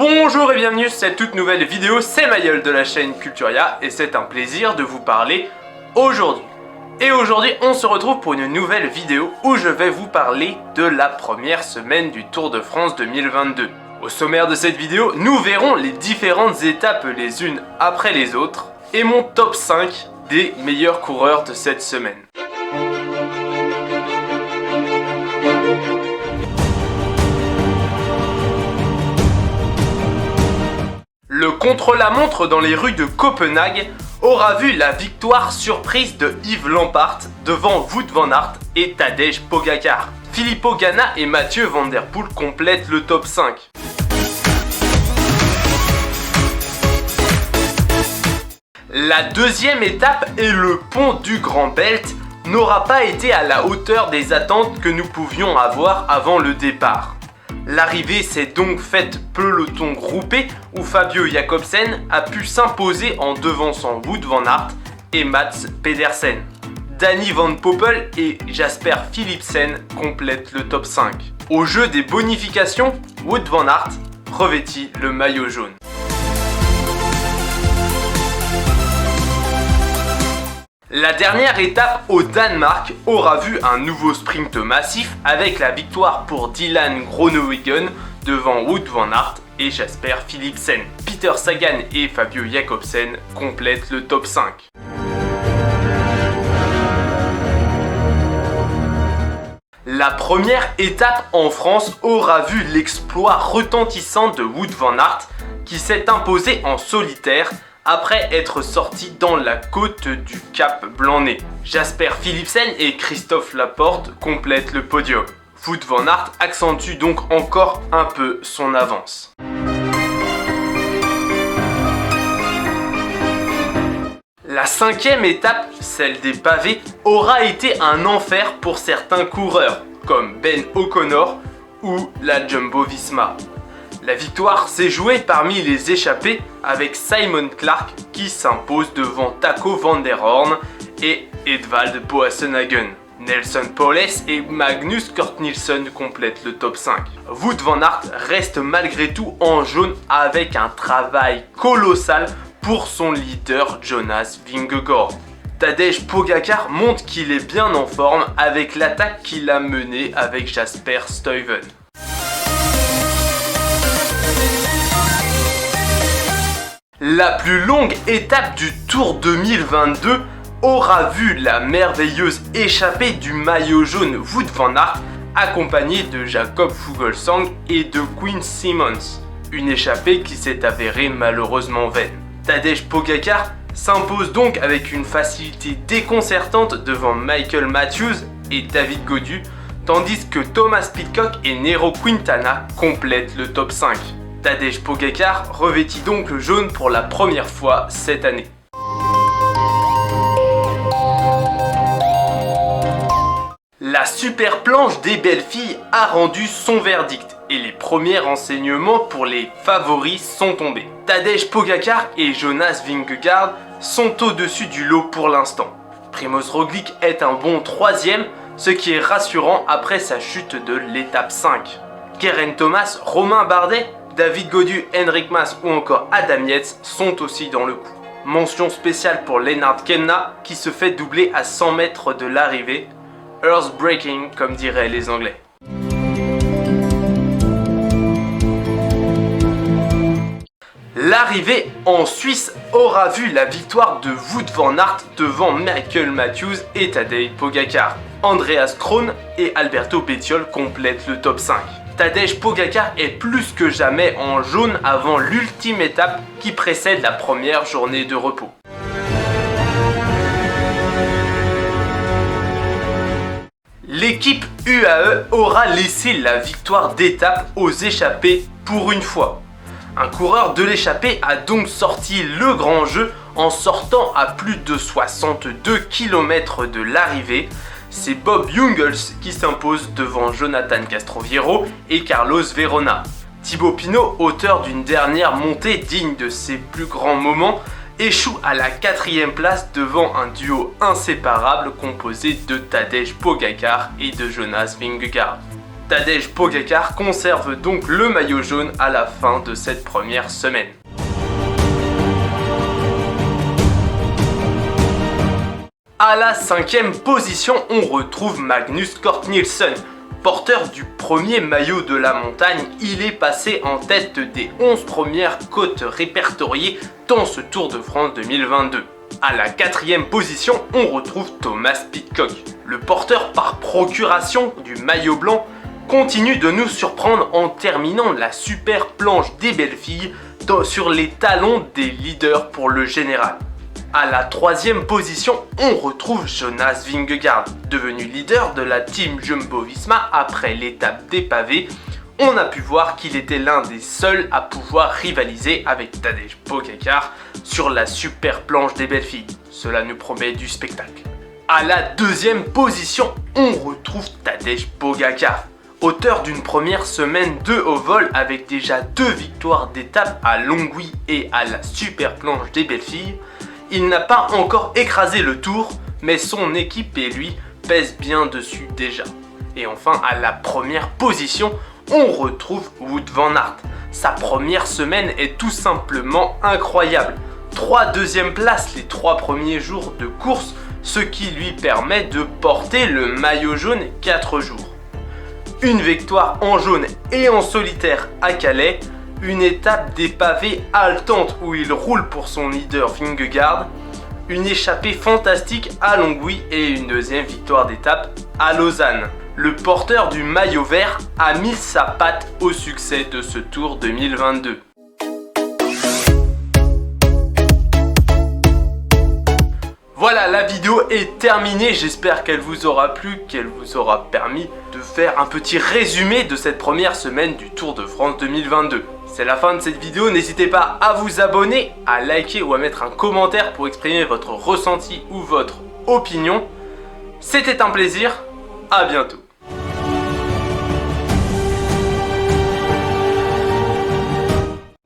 Bonjour et bienvenue sur cette toute nouvelle vidéo, c'est Mayol de la chaîne Culturia et c'est un plaisir de vous parler aujourd'hui. Et aujourd'hui on se retrouve pour une nouvelle vidéo où je vais vous parler de la première semaine du Tour de France 2022. Au sommaire de cette vidéo, nous verrons les différentes étapes les unes après les autres et mon top 5 des meilleurs coureurs de cette semaine. Le contre-la-montre dans les rues de Copenhague aura vu la victoire surprise de Yves Lampaert devant Wout van Aert et Tadej Pogačar. Filippo Ganna et Mathieu van der Poel complètent le top 5. La deuxième étape et le pont du Grand Belt n'aura pas été à la hauteur des attentes que nous pouvions avoir avant le départ. L'arrivée s'est donc faite peloton groupé où Fabio Jakobsen a pu s'imposer en devançant Wout van Aert et Mats Pedersen. Danny Van Poppel et Jasper Philipsen complètent le top 5. Au jeu des bonifications, Wout van Aert revêtit le maillot jaune. La dernière étape au Danemark aura vu un nouveau sprint massif avec la victoire pour Dylan Groenewegen devant Wout van Aert et Jasper Philipsen. Peter Sagan et Fabio Jakobsen complètent le top 5. La première étape en France aura vu l'exploit retentissant de Wout van Aert qui s'est imposé en solitaire après être sorti dans la côte du Cap Blanc-Nez. Jasper Philipsen et Christophe Laporte complètent le podium. Wout van Aert accentue donc encore un peu son avance. La cinquième étape, celle des pavés, aura été un enfer pour certains coureurs, comme Ben O'Connor ou la Jumbo-Visma. La victoire s'est jouée parmi les échappés avec Simon Clark qui s'impose devant Taco van der Horn et Edvald Boasson-Hagen. Nelson Powless et Magnus Cort Nielsen complètent le top 5. Wout van Aert reste malgré tout en jaune avec un travail colossal pour son leader Jonas Vingegaard. Tadej Pogačar montre qu'il est bien en forme avec l'attaque qu'il a menée avec Jasper Stuyven. La plus longue étape du Tour 2022 aura vu la merveilleuse échappée du maillot jaune Wout van Aert accompagnée de Jakob Fuglsang et de Quinn Simmons. Une échappée qui s'est avérée malheureusement vaine. Tadej Pogačar s'impose donc avec une facilité déconcertante devant Michael Matthews et David Gaudu, tandis que Thomas Pidcock et Nairo Quintana complètent le top 5. Tadej Pogačar revêtit donc le jaune pour la première fois cette année. La super planche des belles filles a rendu son verdict et les premiers renseignements pour les favoris sont tombés. Tadej Pogačar et Jonas Vingegaard sont au-dessus du lot pour l'instant. Primož Roglič est un bon troisième, ce qui est rassurant après sa chute de l'étape 5. Geraint Thomas, Romain Bardet, David Gaudu, Enric Mas ou encore Adam Yates sont aussi dans le coup. Mention spéciale pour Lennart Kemna qui se fait doubler à 100 mètres de l'arrivée. Earthbreaking comme diraient les Anglais. L'arrivée en Suisse aura vu la victoire de Wout van Aert devant Michael Matthews et Tadej Pogačar. Andreas Kron et Alberto Bettiol complètent le top 5. Tadej Pogačar est plus que jamais en jaune avant l'ultime étape qui précède la première journée de repos. L'équipe UAE aura laissé la victoire d'étape aux échappés pour une fois. Un coureur de l'échappée a donc sorti le grand jeu en sortant à plus de 62 km de l'arrivée. C'est Bob Jungels qui s'impose devant Jonathan Castroviero et Carlos Verona. Thibaut Pinot, auteur d'une dernière montée digne de ses plus grands moments, échoue à la 4e place devant un duo inséparable composé de Tadej Pogačar et de Jonas Vingegaard. Tadej Pogačar conserve donc le maillot jaune à la fin de cette première semaine. À la 5e position, on retrouve Magnus Cort Nielsen. Porteur du premier maillot de la montagne, il est passé en tête des 11 premières côtes répertoriées dans ce Tour de France 2022. À la 4e position, on retrouve Thomas Pidcock. Le porteur par procuration du maillot blanc continue de nous surprendre en terminant la super planche des belles filles sur les talons des leaders pour le général. À la 3e position, on retrouve Jonas Vingegaard, devenu leader de la team Jumbo-Visma après l'étape des pavés. On a pu voir qu'il était l'un des seuls à pouvoir rivaliser avec Tadej Pogačar sur la super planche des belles filles. Cela nous promet du spectacle. À la 2e position, on retrouve Tadej Pogačar, auteur d'une première semaine de haut vol avec déjà 2 victoires d'étape à Longwy et à la super planche des belles filles. Il n'a pas encore écrasé le tour, mais son équipe et lui pèsent bien dessus déjà. Et enfin, à la première position, on retrouve Wout van Aert. Sa première semaine est tout simplement incroyable. 3 deuxièmes places les 3 premiers jours de course, ce qui lui permet de porter le maillot jaune 4 jours. Une victoire en jaune et en solitaire à Calais, une étape des pavés haletante où il roule pour son leader Vingegaard, une échappée fantastique à Longwy et une deuxième victoire d'étape à Lausanne. Le porteur du maillot vert a mis sa patte au succès de ce Tour 2022. Voilà, la vidéo est terminée, j'espère qu'elle vous aura plu, qu'elle vous aura permis de faire un petit résumé de cette première semaine du Tour de France 2022. C'est la fin de cette vidéo, n'hésitez pas à vous abonner, à liker ou à mettre un commentaire pour exprimer votre ressenti ou votre opinion. C'était un plaisir, à bientôt.